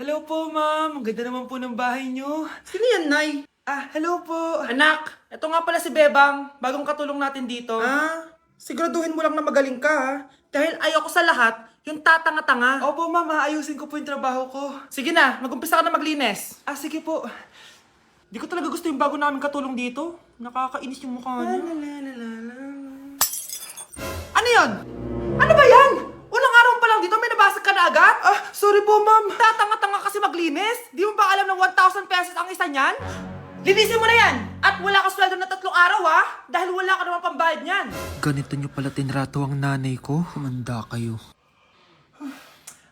Hello po, ma'am. Ang ganda naman po ng bahay niyo. Sino yan, Nay? Hello po. Anak, ito nga pala si Bebang, bagong katulong natin dito. Siguraduhin mo lang na magaling ka, ha? Dahil ayoko sa lahat, yung tatanga-tanga. Opo, ma'am. Aayusin ko po yung trabaho ko. Sige na, mag-umpisa ka na maglinis. Sige po. Di ko talaga gusto yung bago namin katulong dito. Nakakainis yung mukha niya. Ano yun? Ano ba yan? Unang araw pa lang dito, may nabasag ka na agad? Sorry po, ma'am. Tatanga-tanga kasi maglinis? Di mo ba alam ng 1,000 pesos ang isa niyan? Linisin mo na yan! At wala ka sweldo na 3 araw, ha? Dahil wala ka naman pambayad niyan. Ganito nyo pala tinrato ang nanay ko. Humanda kayo.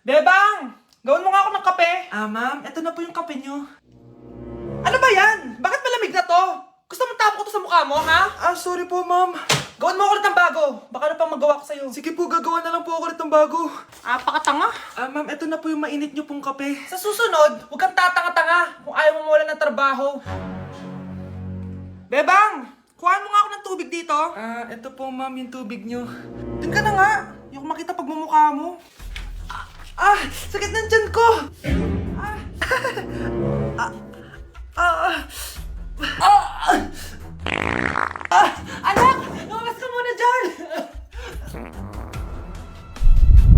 Bebang! Gawin mo nga ako ng kape. Ma'am. Ito na po yung kape niyo. Ano ba yan? Bakit malamig na to? Gusto mo tapo ko to sa mukha mo, ha? Sorry po, ma'am. Gawin mo ako ulit ng bago. Baka ano pang magawa ko sa'yo. Sige po, gagawa na lang po ako ulit ng bago. Pakatanga. Ma'am, ito na po yung mainit niyo pong kape. Sa susunod, huwag kang tatanga-tanga kung ayaw mo mawala ng trabaho. Bebang! Kuhaan mo nga ako ng tubig dito. Ito po, ma'am, yung tubig niyo. Doon ka na nga. Yung makita pagmumukha mo. Sakit ng tiyan ko! Anak! Lumabas ka muna dyan!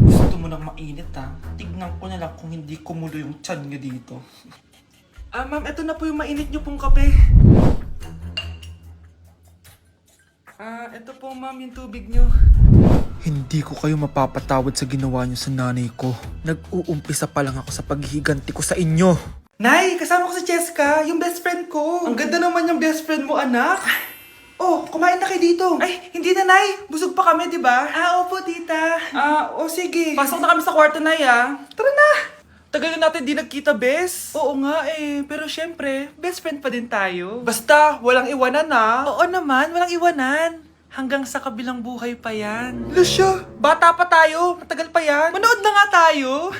Gusto mo nang mainit, ha? Tignan ko na lang kung hindi kumulo yung tiyan niyo dito. Ma'am, ito na po yung mainit niyo pong kape. Ito po, ma'am, yung tubig niyo. Hindi ko kayo mapapatawad sa ginawa nyo sa nanay ko. Nag-uumpisa pa lang ako sa paghihiganti ko sa inyo. Nay, kasama ko si Cheska, yung best friend ko. Ang ganda naman yung best friend mo, anak. Kumain na kayo dito. Ay, hindi na, Nay. Busog pa kami, di ba? Opo, tita. Sige. Pasok na kami sa kwarto na, Tara na. Tagal na natin di nagkita, bes. Oo nga pero syempre, best friend pa din tayo. Basta, walang iwanan na. Oo naman, walang iwanan. Hanggang sa kabilang buhay pa yan. Lusya, bata pa tayo. Matagal pa yan. Manood na nga tayo.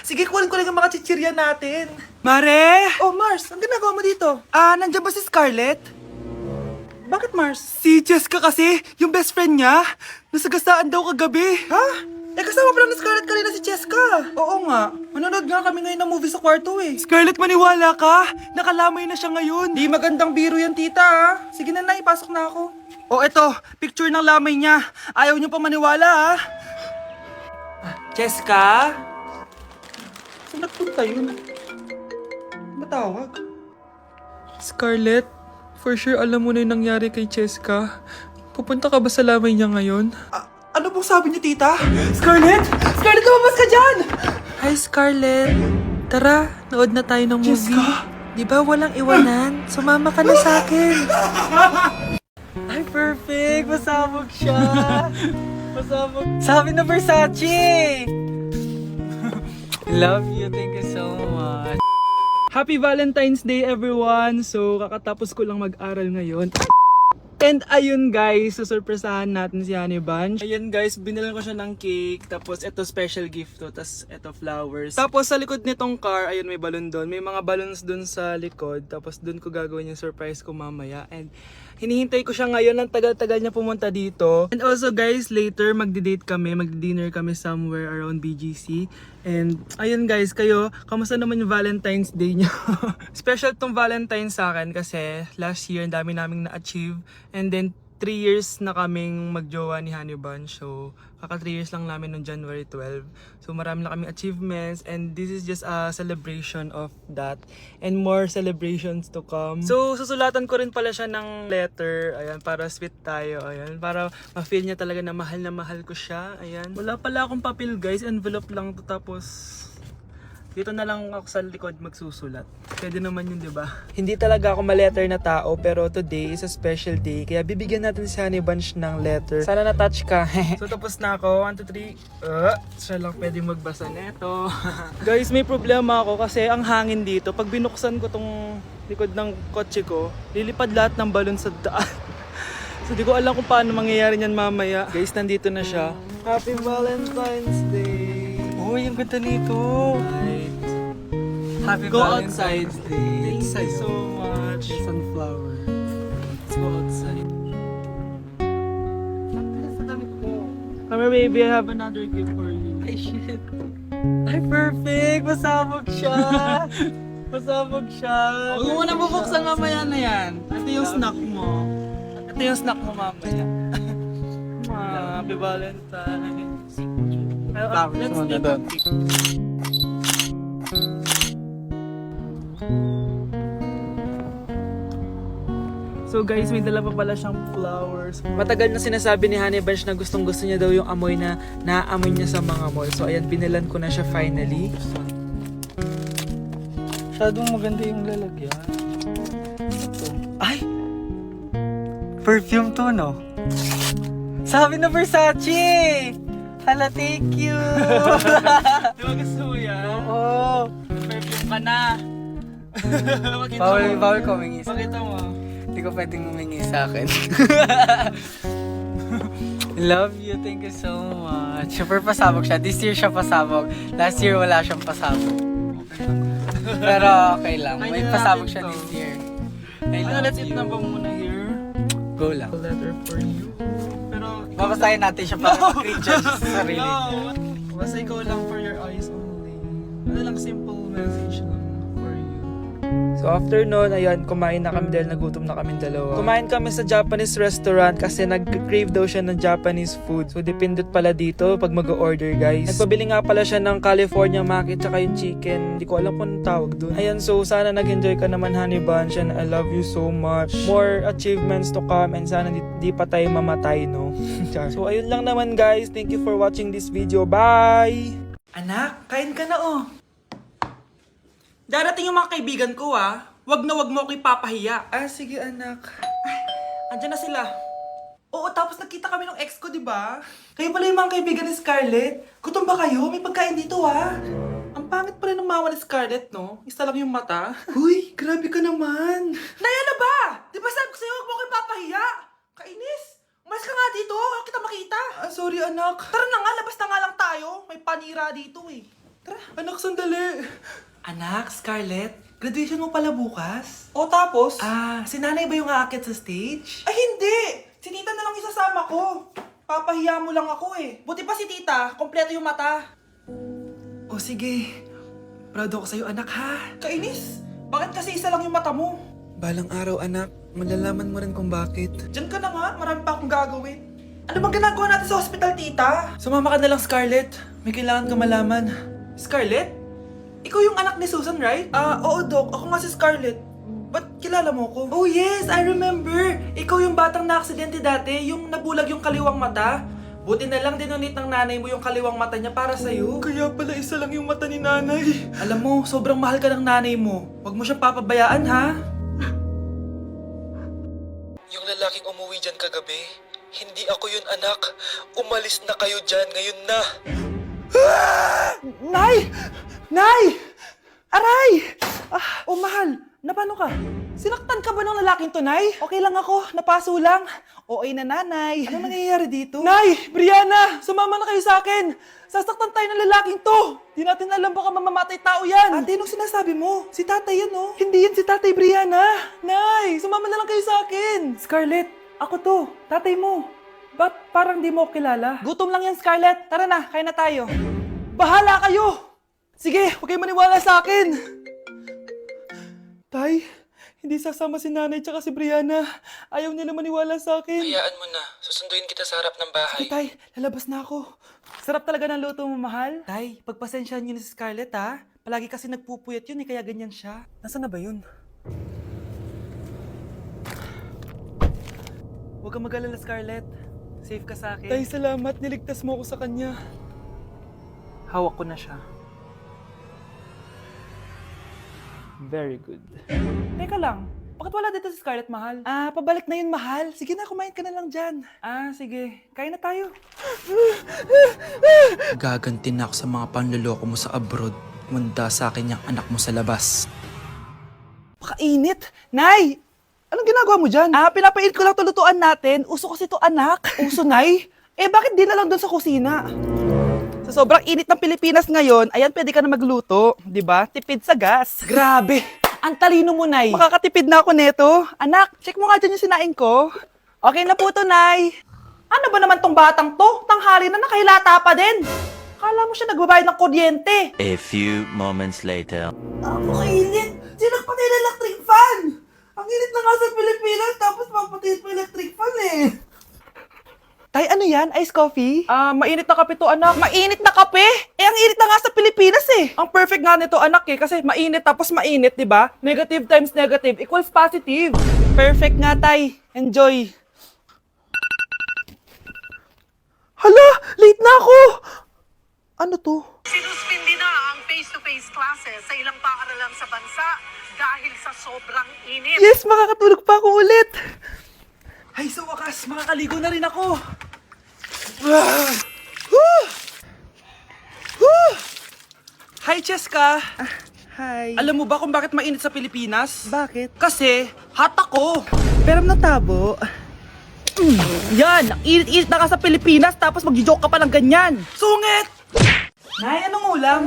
Sige, kunin ko lang ang mga chichirya natin. Mare! Mars, ang ginagawa mo dito? Nandiyan ba si Scarlett? Bakit, Mars? Si Jessica kasi, yung best friend niya, nasagasaan daw kagabi. Ha? Kasama pala ni Scarlett kanina si Jessica. Oo nga. Manonood nga kami ngayon ng movie sa kwarto Scarlett, maniwala ka. Nakalamay na siya ngayon. Di magandang biro yan, tita, ha? Sige na, ipasok na ako. Eto. Picture ng lamay niya. Ayaw niyo pa maniwala, ha? Jessica? Saan nagpunta yun? Matawag? Scarlett, for sure alam mo na yung nangyari kay Jessica. Pupunta ka ba sa lamay niya ngayon? Ano pong sabi niyo, tita? Scarlett! Scarlett, lumabas ka dyan! Hi, Scarlett. Tara, nood na tayo ng movie. Jessica? Di ba walang iwanan? Sumama ka na sa akin. Ay, perfect! Masabog siya! Masabog. Sabi na Versace! Love you. Thank you so much. Happy Valentine's Day, everyone! So, kakatapos ko lang mag-aral ngayon. And ayun guys, susurpresahan natin si Honey Bunch. Ayun guys, binilan ko siya ng cake. Tapos ito special gift to. Tapos ito flowers. Tapos sa likod nitong car, ayun may balon doon. May mga balloons doon sa likod. Tapos doon ko gagawin yung surprise ko mamaya. And hinihintay ko siya ngayon. Ang tagal-tagal niya pumunta dito. And also guys, later magdi-date kami. Magdi-dinner kami somewhere around BGC. And ayun guys, kayo, kamusta naman yung Valentine's Day niyo? Special tong Valentine's sa akin kasi last year ang dami naming na-achieve. And then 3 years na kaming magjowa ni Honey Bunch. So kaka 3 years lang namin noong January 12. So marami na kaming achievements and this is just a celebration of that. And more celebrations to come. So susulatan ko rin pala siya ng letter. Ayan, para sweet tayo. Ayan, para ma-feel niya talaga na mahal ko siya. Ayan. Wala pala akong papel guys. Envelope lang to, tapos dito na lang ako sa likod magsusulat. Pwede naman yun, di ba? Hindi talaga ako ma-letter na tao, pero today is a special day. Kaya bibigyan natin si Honey Bunch ng letter. Sana na-touch ka. So tapos na ako. 1, 2, 3. Siya lang pwede magbasa neto. Guys, may problema ako kasi ang hangin dito. Pag binuksan ko tong likod ng kotse ko, lilipad lahat ng balon sa daan. So di ko alam kung paano mangyayari niyan mamaya. Guys, nandito na siya. Happy Valentine's Day! Uy, ang ganda nito! Happy Go Valentine's Day. Thank you so much. Sunflower. Let's go outside. Come here, baby. I have another gift for you. Ay, shit. Ay, perfect! Masabog siya! Masabog siya! Huwag mo na bubuksan mamaya na yan. Ito yung snack mo. Ito yung snack mo mamaya. Happy Valentine's. Let's take a pic. So guys, may dala pa pala siyang flowers. Matagal na sinasabi ni Honey Bunch na gustong gusto niya daw yung amoy na naaamoy niya sa mga mall. So ayan, binilan ko na siya finally. Masyadong maganda yung lalagyan. Ito. Ay! Perfume to, no? Sabi na Versace! Hala, thank you! Di ba gusto mo yan? Oo! Perfume ka na. Pakita Bawal ko humingi sa Pakita mo. Hindi ko pwedeng humingi sa akin. Love you, thank you so much. Super pasabog siya. This year siya pasabog. Last year wala siyang pasabog. Pero okay lang. May pasabog siya this year. I Ano, love let's eat you. na ba muna here? Go lang. A letter for you. Pero, Babasahin natin siya para mag-recharge sa sarili. no. Basta ikaw lang for your eyes only. Ano lang, simple message lang for you. So after nun, ayan, kumain na kami dahil nagutom na kami dalawa. Kumain kami sa Japanese restaurant kasi nag-crave daw siya ng Japanese food. So dependent pala dito pag mag-order, guys. Nagpabili nga pala siya ng California Maki tsaka yung chicken. Hindi ko alam kung anong tawag doon. Ayan, so sana nag-enjoy ka naman, Honey Bunch, and I love you so much. More achievements to come and sana di pa tayo mamatay, no? So ayun lang naman, guys. Thank you for watching this video. Bye! Anak, kain ka na oh. Darating yung mga kaibigan ko ah. Wag na wag mo ako ipapahiya. Ah, sige anak. Andyan na sila. Oo, tapos nakita kami ng ex ko, di ba? Kayo pala yung mga kaibigan ni Scarlett. Gutom ba kayo? May pagkain dito ah. Ang pangit pala ng mama ni Scarlett, no? Isa lang yung mata. Uy, grabe ka naman. Naya na ba? Di ba sabi ko sa'yo, wag mo ako ipapahiya? Kainis. Umalis ka nga dito. Huwag kita makita. Ah, sorry anak. Tara na nga, labas na nga lang tayo. May panira dito eh. Tara. Anak, sandali. Anak, Scarlett, graduation mo pala bukas? O tapos? Si nanay ba yung aakyat sa stage? Ay hindi! Si tita na lang isasama ko. Papahiya mo lang ako eh. Buti pa si tita, kompleto yung mata. O sige. Proud ako sa'yo anak ha. Kainis, bakit kasi isa lang yung mata mo? Balang araw anak, malalaman mo rin kung bakit. Diyan ka na nga, marami pa akong gagawin. Ano bang ginagawa natin sa hospital, tita? Sumama ka na lang, Scarlett. May kailangan ka malaman. Scarlett? Ikaw yung anak ni Susan, right? Oo, Doc. Ako nga si Scarlett. Ba't kilala mo ko? Oh, yes! I remember! Ikaw yung batang na-aksidente dati, yung nabulag yung kaliwang mata. Buti na lang dinonate ng nanay mo yung kaliwang mata niya para sa'yo. Kaya pala isa lang yung mata ni nanay. Alam mo, sobrang mahal ka ng nanay mo. Huwag mo siyang papabayaan, ha? Yung lalaking umuwi dyan kagabi, hindi ako yun anak. Umalis na kayo dyan ngayon na. Nay! Nay! Aray! Mahal. Napano ka? Sinaktan ka ba ng lalaking to, Nay? Okay lang ako. Napaso lang. Okay na, nanay. Ano nangyayari dito? Nay! Brianna! Sumama na kayo sa akin! Sasaktan tayo ng lalaking to! Di natin alam baka mamamatay tao yan! Ate, anong sinasabi mo? Si tatay yan, no? Hindi yan si tatay, Brianna! Nay! Sumama na lang kayo sa akin! Scarlett, ako to. Tatay mo. Ba't parang di mo ako kilala? Gutom lang yan, Scarlett. Tara na, kain na tayo. Bahala kayo! Sige, huwag kayo maniwala sa akin! Tay, hindi sasama si nanay tsaka si Brianna. Ayaw nila maniwala sa akin. Hayaan mo na. Susunduin kita sa harap ng bahay. Tay, lalabas na ako. Sarap talaga ng luto mo, mahal. Tay, pagpasensyahan niyo na si Scarlett, ha? Palagi kasi nagpupuyat yun, kaya ganyan siya. Nasaan na ba yun? Huwag kang mag-alala, Scarlett. Safe ka sa akin. Tay, salamat. Niligtas mo ako sa kanya. Hawak ko na siya. Very good. Teka lang, bakit wala dito si Scarlett, mahal? Pabalik na yun, mahal. Sige na, kumain ka na lang dyan. Sige. Kain na tayo. Gaganti na ako sa mga panloloko mo sa abroad. Munda sa akin yung anak mo sa labas. Pakainit. Nay! Anong ginagawa mo dyan? Pinapainit ko lang tulutuan natin. Uso kasi to, anak. Uso, Nay? Bakit di na lang doon sa kusina? Sa sobrang init ng Pilipinas ngayon, ayan, pwede ka na magluto. Di ba? Tipid sa gas. Grabe! Ang talino mo, Nay. Makakatipid na ako neto. Anak, check mo nga dyan yung sinaing ko. Okay na po to, Nay. Ano ba naman tong batang to? Tanghali na, nakahilata pa din. Kala mo siya nagbabayad ng kuryente. A few moments later. Ang init! Sinagpatay na electric fan! Ang init na nga sa Pilipinas, tapos papatayin pa electric fan eh. Tay, ano yan? Ice coffee? Mainit na kape to, anak. Mainit na kape? Ang init na nga sa Pilipinas eh. Ang perfect nga nito, anak eh, kasi mainit tapos mainit, di ba? Negative times negative equals positive. Perfect nga, Tay. Enjoy. Hala! Late na ako! Ano to? Sinuspindi na ang face-to-face classes sa ilang paaralan sa bansa dahil sa sobrang init. Yes, makakatulog pa ako ulit. Ay, sa wakas, makakaligo na rin ako. Ah! Whew! Whew! Hi, Cheska. Hi. Alam mo ba kung bakit mainit sa Pilipinas? Bakit? Kasi, hot ako. Pero natabo. Yan, ang init-init na ka sa Pilipinas tapos mag-joke ka pa ng ganyan. Sungit! Nay, anong ulam?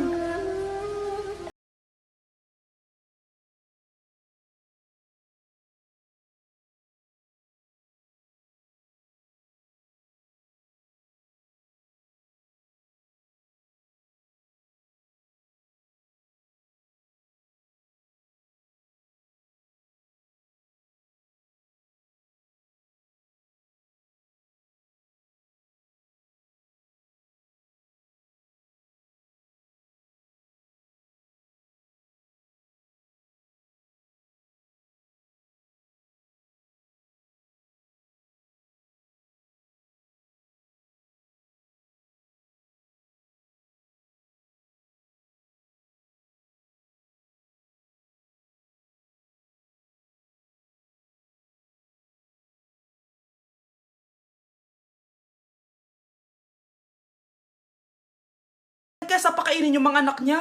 Kesa pakainin yung mga anak niya.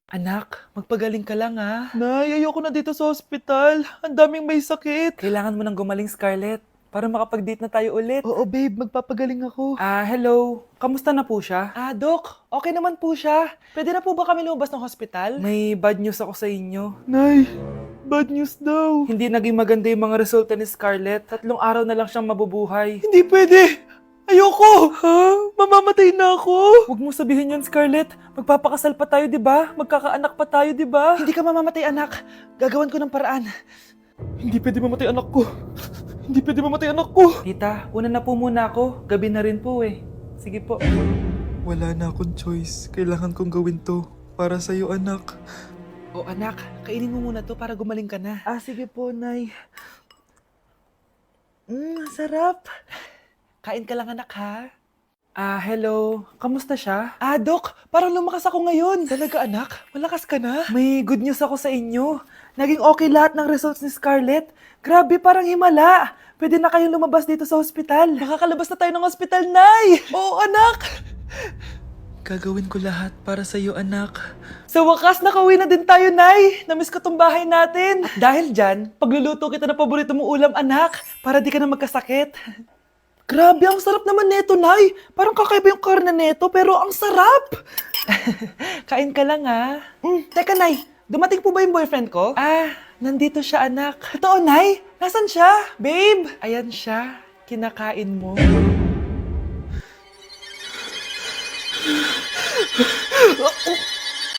Anak, magpagaling ka lang ha. Nay, ayoko na dito sa ospital. Ang daming may sakit. Kailangan mo nang gumaling, Scarlett, para makapag-date na tayo ulit. Oo, babe. Magpapagaling ako. Hello. Kamusta na po siya? Doc, okay naman po siya. Pwede na po ba kami lumabas ng hospital? May bad news ako sa inyo. Nay, bad news daw. Hindi naging maganda yung mga resulta ni Scarlett. 3 araw na lang siyang mabubuhay. Hindi pwede. Ayoko. Ha? Mamamatay na ako. Huwag mo sabihin yun, Scarlett. Magpapakasal pa tayo, di ba? Magkakaanak pa tayo, di ba? Hindi ka mamamatay, anak. Gagawan ko ng paraan. Hindi pwede mamatay anak ko. Hindi pwede mamatay anak ko. Tita, una na po muna ako. Gabi na rin po eh. Sige po. Wala na akong choice. Kailangan kong gawin to. Para sa'yo, anak. O anak, kainin mo muna to para gumaling ka na. Sige po, Nay. Sarap. Kain ka lang, anak, ha? Hello. Kamusta siya? Doc, parang lumakas ako ngayon. Talaga, anak? Malakas ka na? May good news ako sa inyo. Naging okay lahat ng results ni Scarlett. Grabe, parang himala. Pwede na kayong lumabas dito sa ospital. Makakalabas na tayo ng ospital, Nay! Oo, anak! Gagawin ko lahat para sa'yo, anak. Sa wakas, nakauwi na din tayo, Nay. Namiss ko tong bahay natin. At dahil dyan, pagluluto kita na paborito mong ulam, anak, para di ka na magkasakit. Grabe, ang sarap naman neto, Nay. Parang kakaiba yung karne neto, pero ang sarap. Kain ka lang, ha? Teka, Nay. Dumating po ba yung boyfriend ko? Nandito siya, anak. Totoo, Nay? Nasaan siya? Babe? Ayan siya. Kinakain mo.